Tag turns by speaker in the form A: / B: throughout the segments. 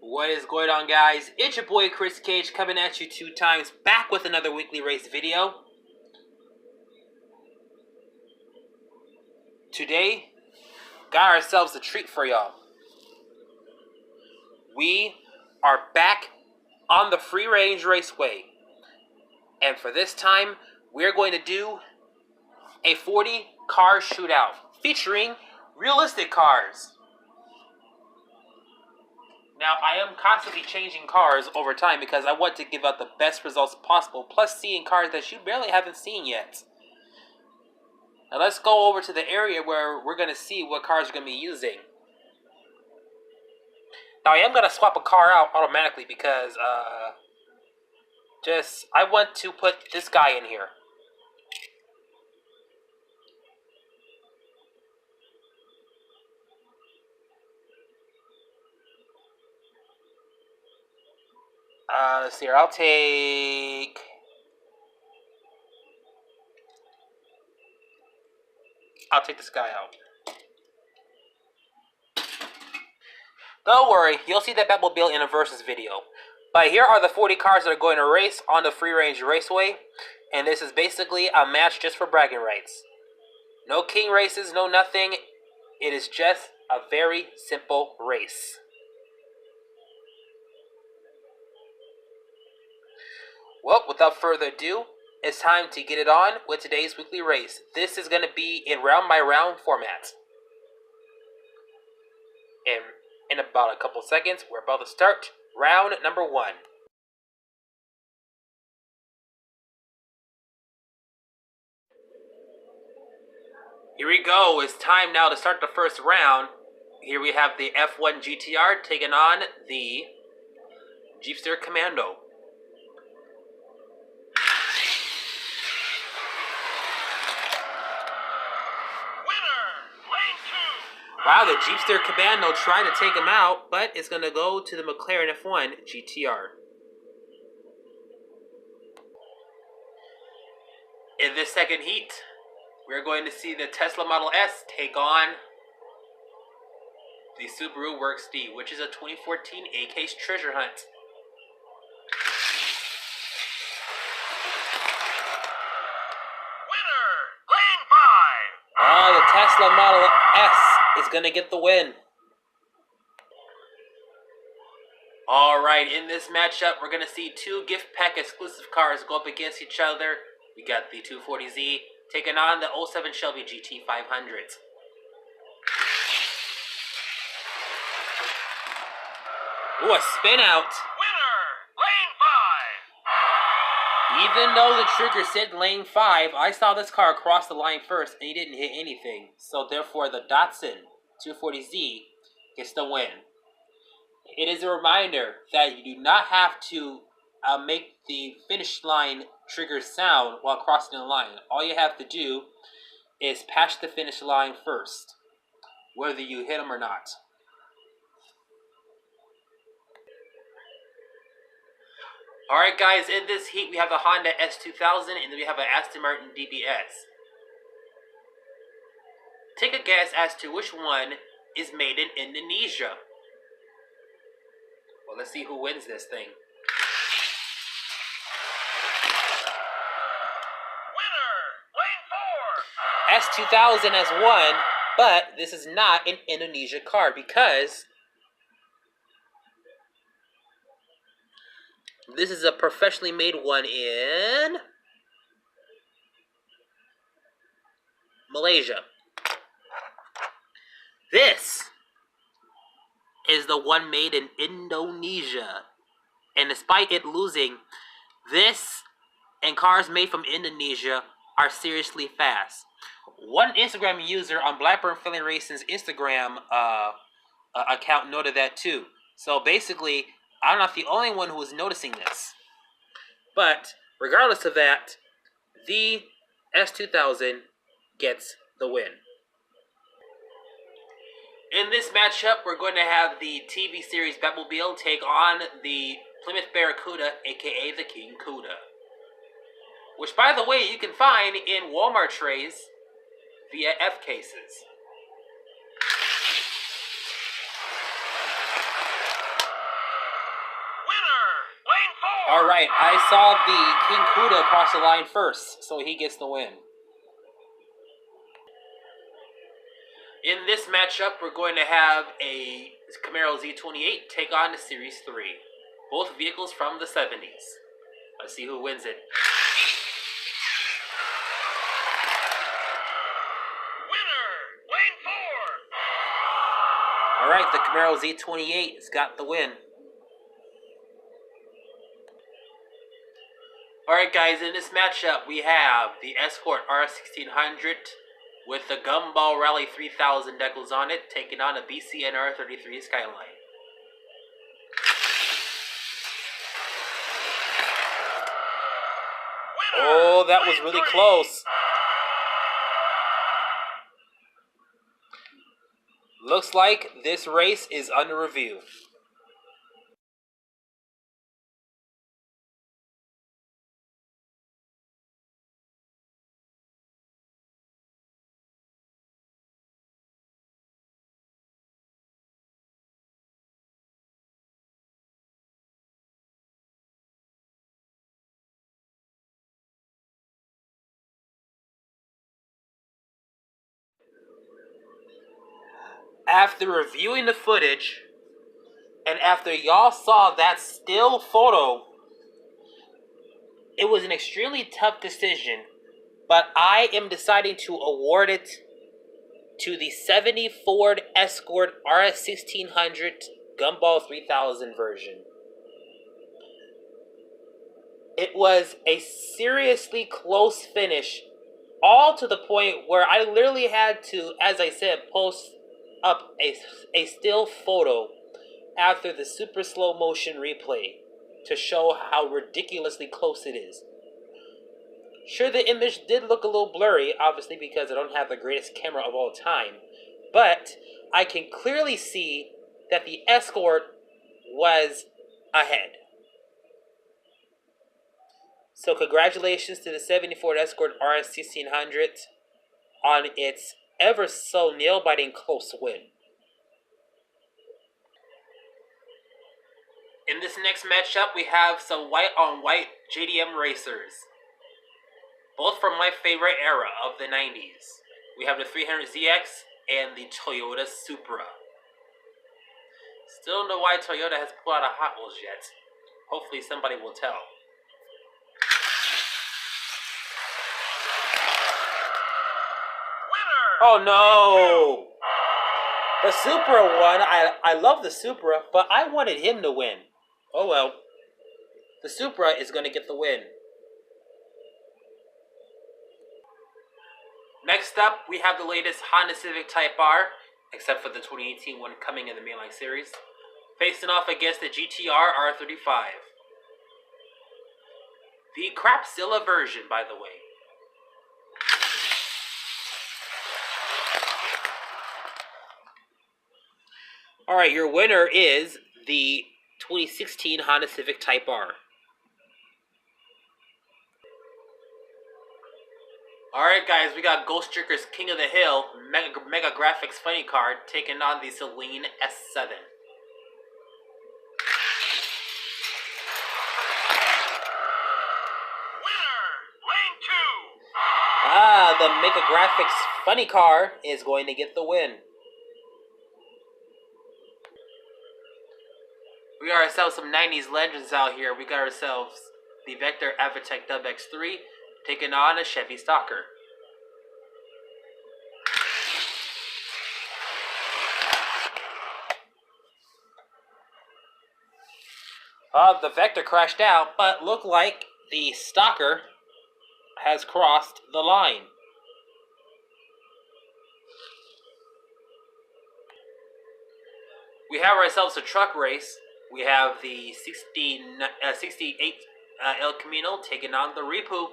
A: What is going on, guys? It's your boy Chris Cage coming at you 2 times, back with another weekly race video. Today, got ourselves a treat for y'all. We are back on the free range raceway. And for this time, we're going to do a 40 car shootout featuring Realistix Cars. Now, I am constantly changing cars over time because I want to give out the best results possible, plus seeing cars that you barely haven't seen yet. Now, let's go over to the area where we're going to see what cars we're going to be using. Now, I am going to swap a car out automatically because, I want to put this guy in here. Let's see here. I'll take this guy out. Don't worry, you'll see that Batmobile in a versus video. But here are the 40 cars that are going to race on the free range raceway, and this is basically a match just for bragging rights. No king races, no nothing. It is just a very simple race. Well, without further ado, it's time to get it on with today's weekly race. This is going to be in round-by-round format. And in about a couple seconds, we're about to start round number 1. Here we go. It's time now to start the first round. Here we have the F1 GTR taking on the Jeepster Commando. Wow, the Jeepster Commando tried to take him out, but it's going to go to the McLaren F1 GTR. In this second heat, we're going to see the Tesla Model S take on the Subaru Works D, which is a 2014 A-Case treasure hunt.
B: Winner, lane 5.
A: Oh, the Tesla Model S is going to get the win. Alright, in this matchup, we're going to see 2 gift pack exclusive cars go up against each other. We got the 240Z taking on the 07 Shelby GT500. Ooh, a spin out.
B: Winner, lane 5.
A: Even though the trigger said lane 5, I saw this car cross the line first and he didn't hit anything. So therefore, the Datsun 240Z gets the win. It is a reminder that you do not have to make the finish line trigger sound while crossing the line. All you have to do is pass the finish line first, whether you hit them or not. Alright guys, in this heat we have the Honda S2000 and then we have an Aston Martin DBS. Take a guess as to which one is made in Indonesia. Well, let's see who wins this thing.
B: Winner, lane 4.
A: S2000 has won, but this is not an Indonesia car because this is a professionally made one in Malaysia. This is the one made in Indonesia. And despite it losing, this and cars made from Indonesia are seriously fast. One Instagram user on Blackburn Philly Racing's Instagram account noted that too. So basically, I'm not the only one who is noticing this. But regardless of that, the S2000 gets the win. In this matchup, we're going to have the TV series Batmobile take on the Plymouth Barracuda, aka the King Cuda. Which, by the way, you can find in Walmart trays via F cases. .
B: 1
A: Alright, I saw the King Kuda cross the line first, so he gets the win. In this matchup, we're going to have a Camaro Z28 take on the Series 3. Both vehicles from the 70s. Let's see who wins it.
B: Winner, lane 4.
A: Alright, the Camaro Z28 has got the win. Alright guys, in this matchup we have the Escort R1600 with the Gumball Rally 3000 decals on it, taking on a BCNR 33 Skyline.
B: Winner,
A: Oh, that was
B: lane
A: really
B: 3.
A: close. Looks like this race is under review. After reviewing the footage, and after y'all saw that still photo, it was an extremely tough decision, but I am deciding to award it to the 70 Ford Escort RS1600 Gumball 3000 version. It was a seriously close finish, all to the point where I literally had to, as I said, post up a still photo after the super slow motion replay to show how ridiculously close it is. Sure, the image did look a little blurry, obviously because I don't have the greatest camera of all time, but I can clearly see that the Escort was ahead. So congratulations to the 70 Ford Escort RS1600 on its ever so nail-biting close win. In this next matchup, we have some white-on-white JDM racers. Both from my favorite era of the 90s. We have the 300ZX and the Toyota Supra. Still don't know why Toyota has pulled out of Hot Wheels yet. Hopefully somebody will tell.
B: Winner.
A: Oh no! The Supra won. I love the Supra, but I wanted him to win. Oh well. The Supra is going to get the win. Next up, we have the latest Honda Civic Type R, except for the 2018 one coming in the mainline series, facing off against the GTR R35. The Crapzilla version, by the way. Alright, your winner is the 2016 Honda Civic Type R. Alright guys, we got Ghost Tricker's King of the Hill, Mega Graphics Funny Card, taking on the Celine S7.
B: Winner, lane 2.
A: Ah, the Mega Graphics Funny Car is going to get the win. We got ourselves some 90s legends out here. We got ourselves the Vector Avitec Dub X3 taking on a Chevy Stalker. The Vector crashed out, but looked like the Stalker has crossed the line. We have ourselves a truck race. We have the 68 El Camino taking on the Repu.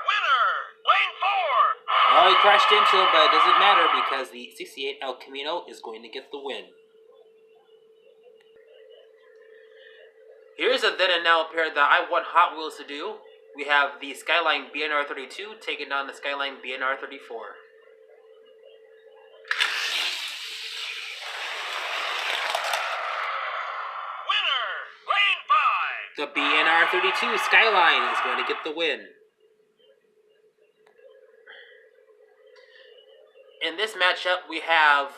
B: Winner, lane 4.
A: Well, he crashed into him, but it doesn't matter because the 68 El Camino is going to get the win. Here's a then and now pair that I want Hot Wheels to do. We have the Skyline BNR 32 taking on the Skyline BNR 34. The BNR32 Skyline is going to get the win. In this matchup, we have,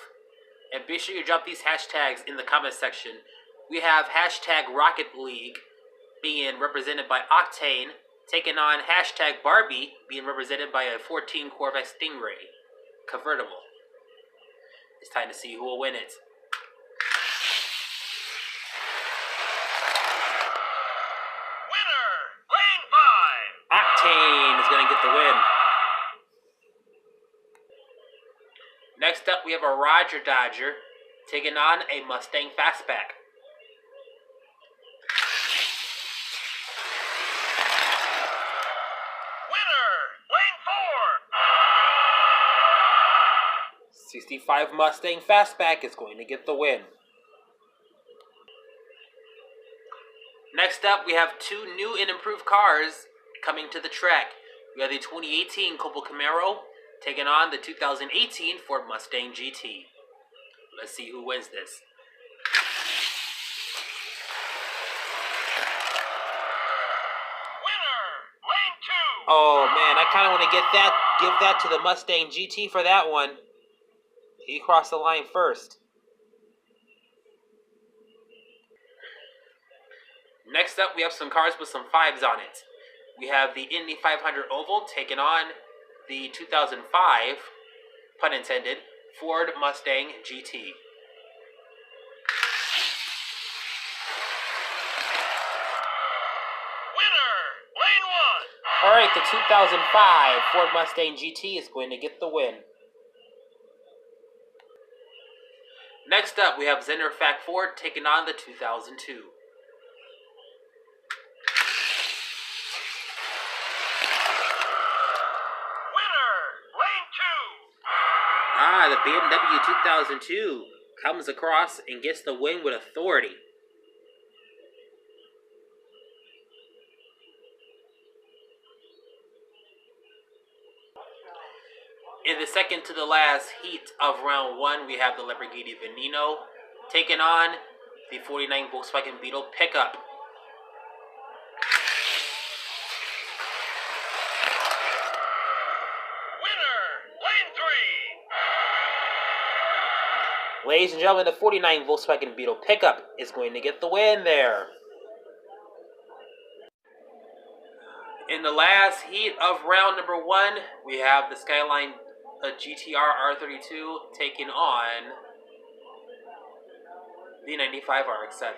A: and be sure you drop these hashtags in the comment section, we have hashtag Rocket League being represented by Octane, taking on hashtag Barbie being represented by a 14 Corvette Stingray convertible. It's time to see who will win it.
B: Winner, lane 5.
A: Octane is going to get the win. Next up, we have a Roger Dodger taking on a Mustang Fastback.
B: Winner, lane 4.
A: 65 Mustang Fastback is going to get the win. Next up, we have two new and improved cars coming to the track. We have the 2018 Cobalt Camaro taking on the 2018 Ford Mustang GT. Let's see who wins this.
B: Winner, lane 2.
A: Oh man, I kind of want to give that to the Mustang GT for that one. He crossed the line first. Next up, we have some cars with some 5s on it. We have the Indy 500 Oval taking on the 2005, pun intended, Ford Mustang GT.
B: Winner, lane 1.
A: Alright, the 2005 Ford Mustang GT is going to get the win. Next up, we have Zenderfact Ford taking on the 2002. The BMW 2002 comes across and gets the win with authority. In the second to the last heat of round 1, we have the Lamborghini Veneno taking on the 49 Volkswagen Beetle pickup. Ladies and gentlemen, the 49 Volkswagen Beetle pickup is going to get the win there. In the last heat of round number 1, we have the Skyline GTR R32 taking on the 95 RX-7.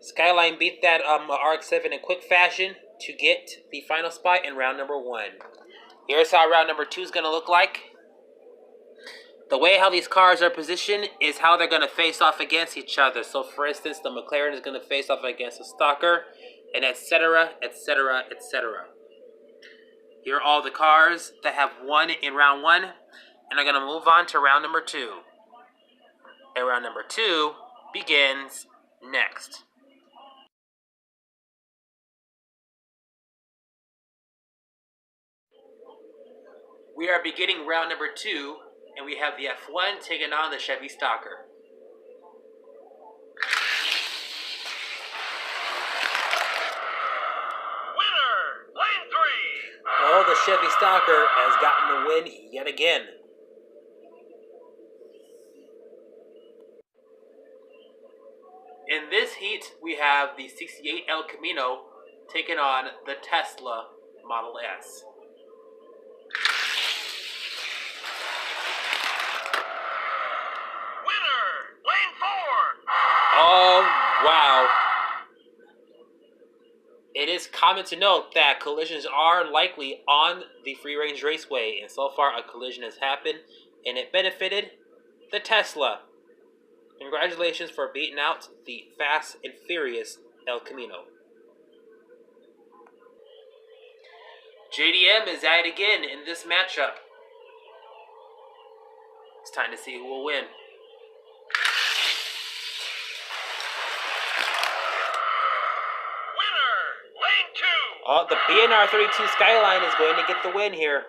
A: Skyline beat that RX-7 in quick fashion to get the final spot in round number 1. Here's how round number 2 is going to look like. The way how these cars are positioned is how they're going to face off against each other. So, for instance, the McLaren is going to face off against the Stalker, and etc., etc., etc. Here are all the cars that have won in round 1, and are going to move on to round number 2. And round number 2 begins next. We are beginning round number 2, and we have the F1 taking on the Chevy Stalker.
B: Winner, lane 3.
A: Oh, the Chevy Stalker has gotten the win yet again. In this heat, we have the 68 El Camino taking on the Tesla Model S. Oh, wow. It is common to note that collisions are likely on the free range raceway, and so far a collision has happened, and it benefited the Tesla. Congratulations for beating out the fast and furious El Camino. JDM is at it again in this matchup. It's time to see who will win. Oh, the BNR 32 Skyline is going to get the win here.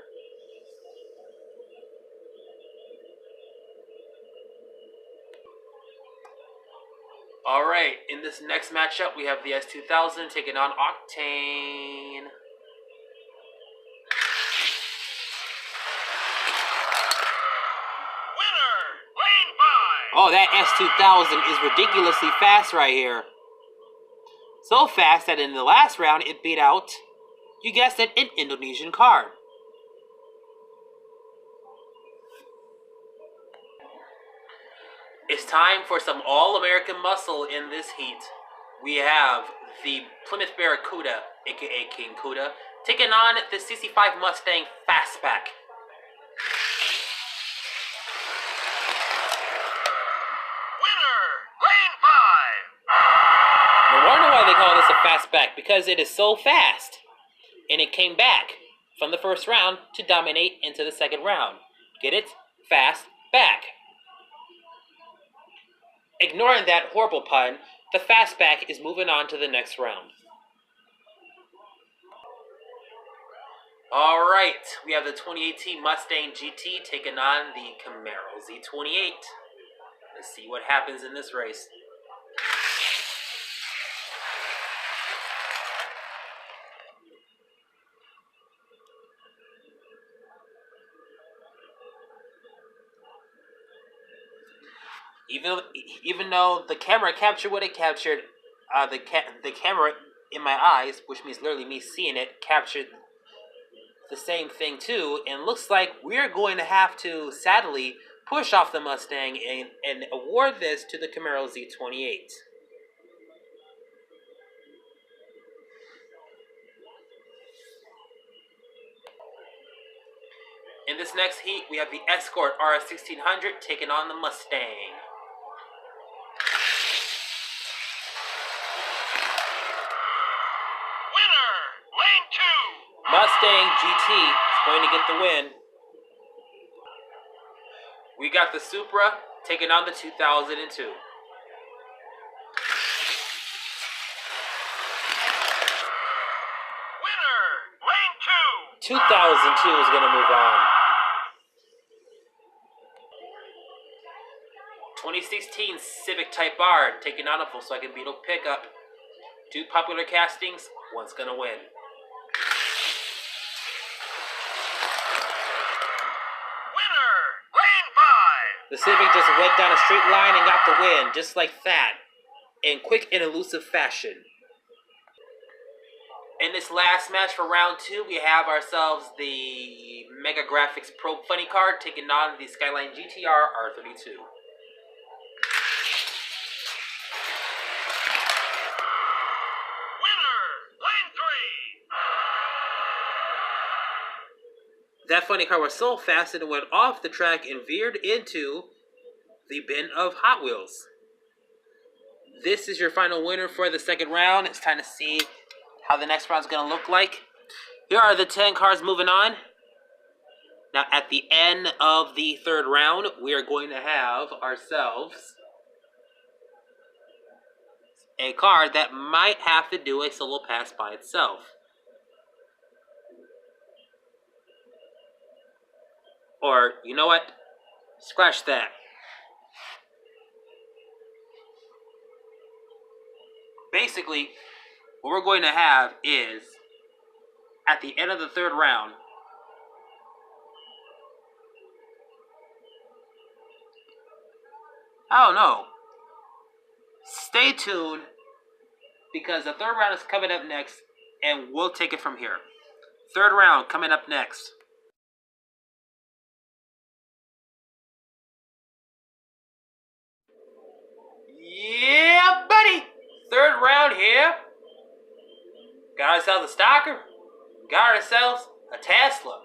A: Alright, in this next matchup, we have the S2000 taking on Octane.
B: Winner, lane 5.
A: Oh, that S2000 is ridiculously fast right here. So fast that in the last round, it beat out, you guessed it, an Indonesian car. It's time for some all-American muscle in this heat. We have the Plymouth Barracuda, aka King Cuda, taking on the 65 Mustang Fastback.
B: Winner, lane 5.
A: No wonder why they call this a Fastback, because it is so fast. And it came back from the first round to dominate into the second round. Get it? Fast back. Ignoring that horrible pun, the Fastback is moving on to the next round. Alright, we have the 2018 Mustang GT taking on the Camaro Z28. Let's see what happens in this race. Even though the camera captured what it captured, the camera in my eyes, which means literally me seeing it, captured the same thing too, and looks like we're going to have to, sadly, push off the Mustang and award this to the Camaro Z28. In this next heat, we have the Escort RS1600 taking on the Mustang.
B: Winner, lane 2.
A: Mustang GT is going to get the win. We got the Supra taking on the 2002.
B: Winner, lane 2.
A: 2002 is going to move on. 2016 Civic Type R taking on a Volkswagen Beetle pickup. Two popular castings, one's going to win.
B: Winner, lane 5.
A: The Civic just went down a straight line and got the win, just like that, in quick and elusive fashion. In this last match for round 2, we have ourselves the Mega Graphics Pro Funny Card taking on the Skyline GTR R32.
B: Winner, lane 3.
A: That funny car was so fast that it went off the track and veered into the bin of Hot Wheels. This is your final winner for the second round. It's time to see how the next round's going to look like. Here are the 10 cars moving on. Now, at the end of the third round, we are going to have ourselves a car that might have to do a solo pass by itself. Or, you know what? Scratch that. Basically, what we're going to have is, at the end of the third round, I don't know. Stay tuned, because the third round is coming up next, and we'll take it from here. Third round coming up next. Yeah, buddy! Third round here. Got ourselves a Stalker. Got ourselves a Tesla.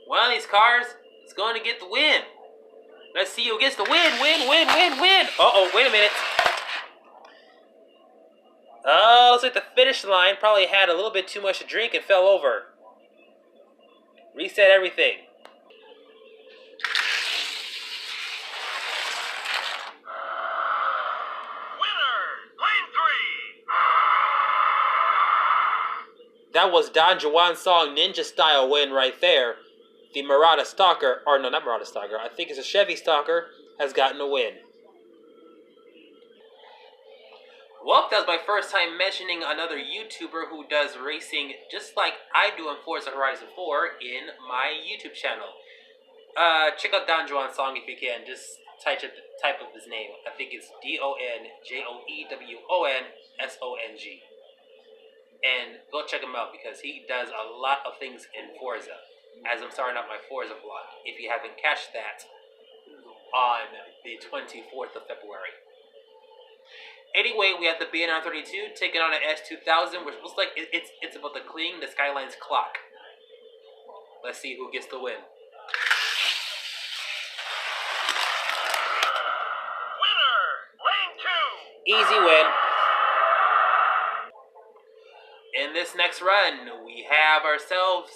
A: One of these cars is going to get the win. Let's see who gets the win. Uh-oh, wait a minute. Looks like the finish line probably had a little bit too much to drink and fell over. Reset everything.
B: Winner, lane 3.
A: That was Don Juan's song Ninja Style win right there. The Murata Stalker, or no, not Murata Stalker, I think it's a Chevy Stalker, has gotten a win. Well, that was my first time mentioning another YouTuber who does racing just like I do in Forza Horizon 4 in my YouTube channel. Check out Don Juan's song if you can. Just type up his name. I think it's DonJoewonsong. And go check him out because he does a lot of things in Forza. As I'm starting out my Forza vlog, if you haven't catched that on the 24th of February. Anyway, we have the BNR32 taking on an S2000, which looks like it's about to clean the Skyline's clock. Let's see who gets the win. Easy win. In this next run, we have ourselves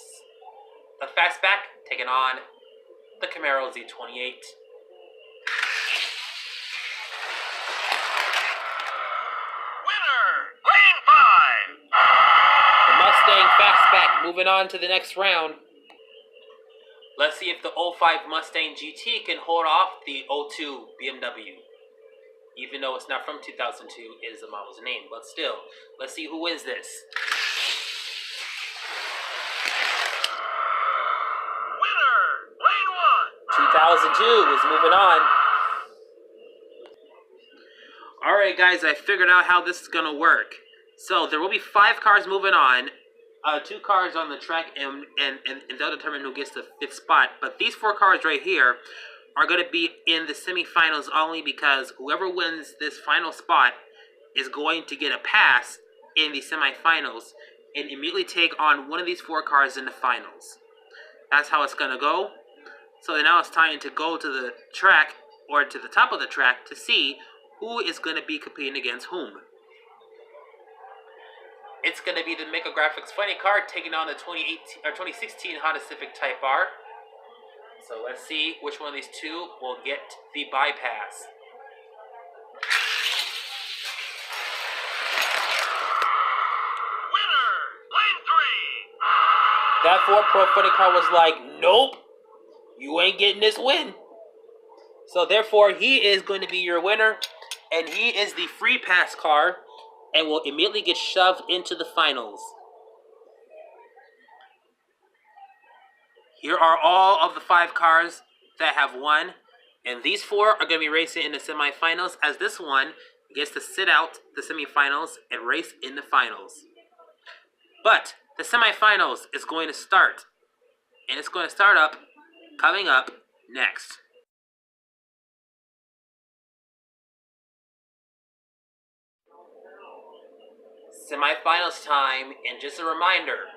A: a fastback taking on the Camaro Z28.
B: Winner, lane 5.
A: The Mustang fastback moving on to the next round. Let's see if the 05 Mustang GT can hold off the 02 BMW. Even though it's not from 2002, is the model's name. But still, let's see who wins this.
B: Winner, lane
A: 2002 is moving on. Alright guys, I figured out how this is going to work. So there will be 5 cars moving on. 2 cars on the track, and they'll determine who gets the 5th spot. But these 4 cars right here are going to be in the semifinals only because whoever wins this final spot is going to get a pass in the semifinals and immediately take on one of these 4 cars in the finals. That's how it's going to go. So now it's time to go to the track, or to the top of the track, to see who is going to be competing against whom. It's going to be the Mega Graphics Funny Car taking on the 2016 Honda Civic Type R. So let's see which one of these two will get the bypass.
B: Winner, lane 3.
A: That Ford Pro Funny Car was like, nope, you ain't getting this win. So therefore, he is going to be your winner, and he is the free pass car, and will immediately get shoved into the finals. Here are all of the 5 cars that have won, and these 4 are going to be racing in the semifinals, as this one gets to sit out the semifinals and race in the finals. But the semifinals is going to start, and it's going to start up, coming up next. Semifinals time, and just a reminder,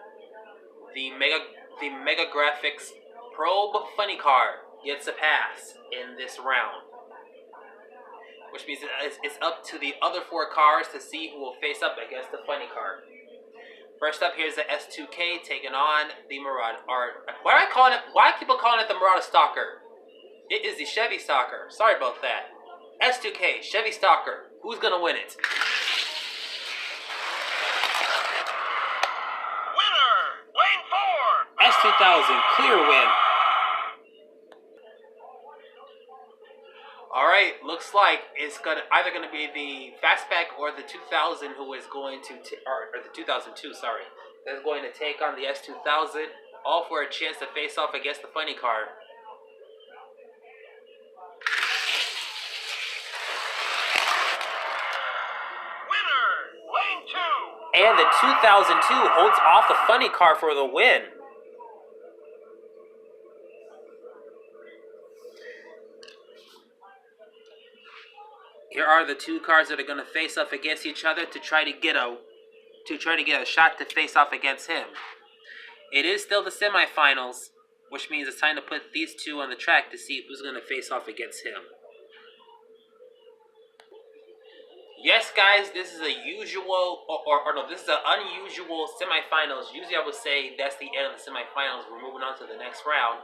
A: the Mega Graphics Probe Funny Car gets a pass in this round, which means it's up to the other 4 cars to see who will face up against the Funny Car. First up, here's the S2K taking on the Murata. Why I keep on calling it the Murata Stalker? It is the Chevy Stalker. Sorry about that. S2K Chevy Stalker. Who's gonna win it? S2000, clear win. Alright, looks like it's either going to be the Fastback or the 2000 who is going to, or the 2002, sorry, that's going to take on the S2000, all for a chance to face off against the Funny Car.
B: Winner, lane 2.
A: And the 2002 holds off the Funny Car for the win. Here are the 2 cars that are going to face off against each other to try to get a shot to face off against him. It is still the semifinals, which means it's time to put these 2 on the track to see who's going to face off against him. Yes, guys, this is a usual, no, this is an unusual semifinals. Usually I would say that's the end of the semifinals. We're moving on to the next round.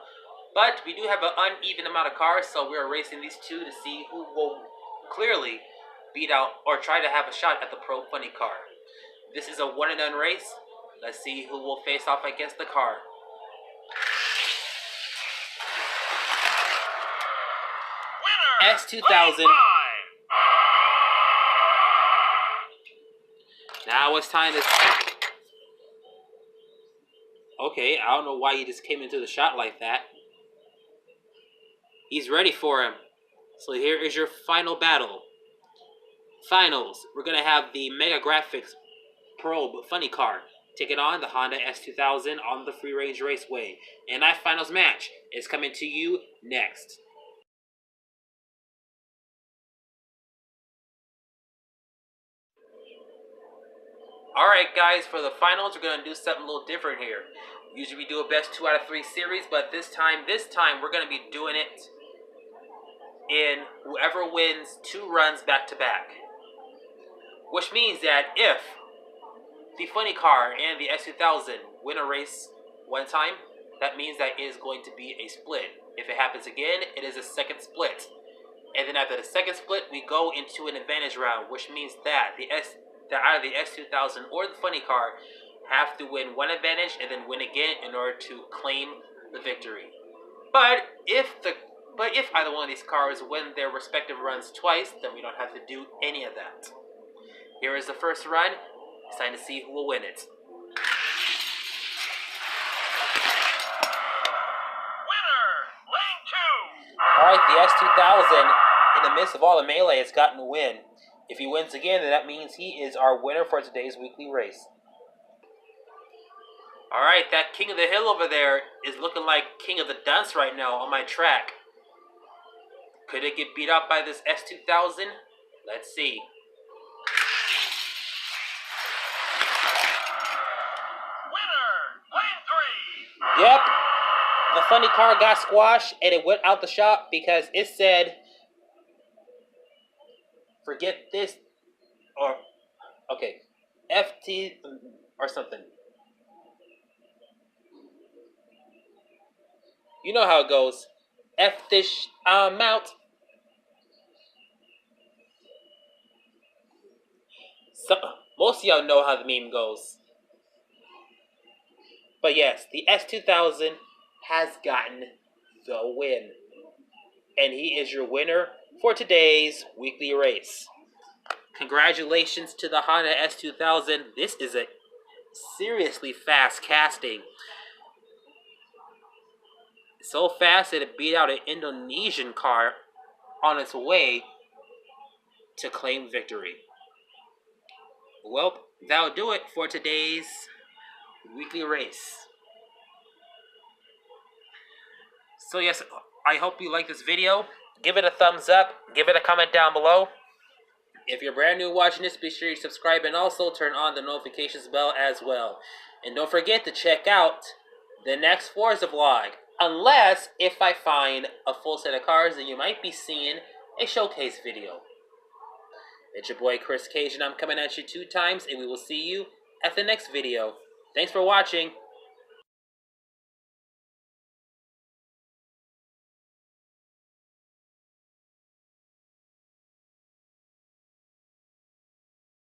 A: But we do have an uneven amount of cars, so we're racing these 2 to see who will clearly beat out or try to have a shot at the Pro Funny Car. This is a one and done race. Let's see who will face off against the car.
B: Winner!
A: S2000.
B: Lane 5.
A: Now it's time to... Okay, I don't know why he just came into the shot like that. He's ready for him. So here is your final battle. Finals. We're going to have the Mega Graphics Probe Funny Car taking on the Honda S2000 on the Free Range Raceway. And that finals match is coming to you next. Alright guys, for the finals we're going to do something a little different here. Usually we do a best 2 out of 3 series, but this time we're going to be doing it in whoever wins 2 runs back to back. Which means that if the Funny Car and the S2000 win a race one time, that means that it is going to be a split. If it happens again, it is a second split. And then after the second split, we go into an advantage round, which means that either the S2000 or the Funny Car have to win one advantage and then win again in order to claim the victory. But if either one of these cars win their respective runs twice, then we don't have to do any of that. Here is the first run. It's time to see who will win it.
B: Winner! Lane 2.
A: Alright, the S2000, in the midst of all the melee, has gotten a win. If he wins again, then that means he is our winner for today's weekly race. Alright, that King of the Hill over there is looking like King of the Dunce right now on my track. Could it get beat up by this S2000? Let's see. Yep, the Funny Car got squashed and it went out the shop because it said, forget this, or, okay, FT or something. You know how it goes. F this out. So, most of y'all know how the meme goes. But yes, the S2000 has gotten the win. And he is your winner for today's weekly race. Congratulations to the Honda S2000. This is a seriously fast casting. So fast that it beat out an Indonesian car on its way to claim victory. Well, that'll do it for today's weekly race. So yes, I hope you like this video. Give it a thumbs up. Give it a comment down below. If you're brand new watching this, be sure you subscribe and also turn on the notifications bell as well. And don't forget to check out the next Forza vlog. Unless, if I find a full set of cars, then you might be seeing a showcase video. It's your boy Chris Cage, and I'm coming at you 2 times, and we will see you at the next video. Thanks for watching.